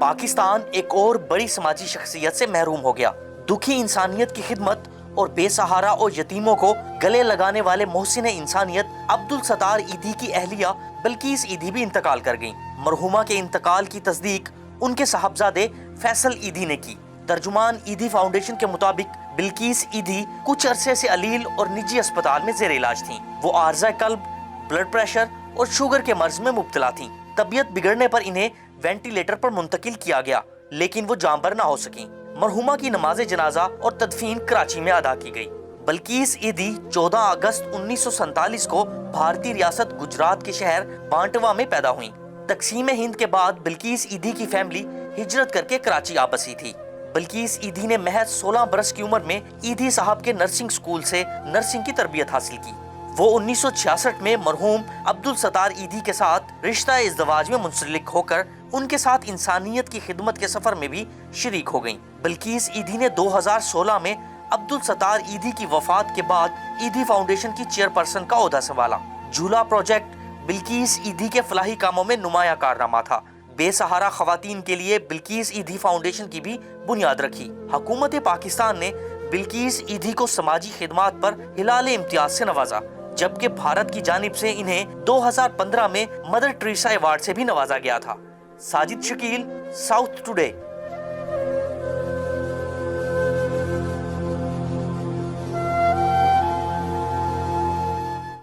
पाकिस्तान एक और बड़ी समाजी शख्सियत से महरूम हो गया। दुखी इंसानियत की खिदमत और बेसहारा और यतीमों को गले लगाने वाले मोहसिन इंसानियत अब्दुल सत्तार ईदी की अहलिया बिल्किस ईदी भी इंतकाल कर गईं। मरहुमा के इंतकाल की तस्दीक उनके साहबजादे फैसल ईदी ने की। तर्जुमान ईदी फाउंडेशन के मुताबिक बिल्किस ईदी कुछ अरसे से अलील और निजी अस्पताल में जेर इलाज थीं। वो आर्जा कल्ब, ब्लड प्रेशर और शुगर के मर्ज में मुब्तला थीं। तबीयत बिगड़ने पर इन्हें वेंटिलेटर पर मुंतकिल किया गया, लेकिन वो जांबर ना हो सकी। मरहुमा की नमाज जनाजा और तदफीन कराची में अदा की गई। बिल्किस ईदी 14 अगस्त 1947 को भारतीय रियासत गुजरात के शहर बांटवा में पैदा हुई। तकसीम हिंद के बाद बिल्किस ईदी की फैमिली हिजरत करके कराची आ बसी थी। बिल्किस ईदी ने महज 16 बरस की उम्र में ईदी साहब के नर्सिंग स्कूल से नर्सिंग की तरबियत हासिल की। वो 1966 में मरहूम अब्दुल सत्तार ईदी के साथ रिश्ता इज़्दवाज में मुंसलिक होकर उनके साथ इंसानियत की खिदमत के सफर में भी शरीक हो गईं। बिल्किस ईदी ने 2016 में अब्दुल सत्तार ईदी की वफात के बाद ईदी फाउंडेशन की चेयरपर्सन का ओहदा संभाला। झूला प्रोजेक्ट बिल्किस ईदी के फलाही कामों में नुमाया कारनामा था। बेसहारा खवातीन के लिए बिल्किस ईदी फाउंडेशन की भी बुनियाद रखी। हुकूमत पाकिस्तान ने बिल्किस ईदी को समाजी खिदमात पर हिलाल इम्तियाज से नवाजा, जबकि भारत की जानिब से इन्हें 2015 में मदर टेरेसा अवार्ड से भी नवाजा गया था। Sajid Shakeel, south today.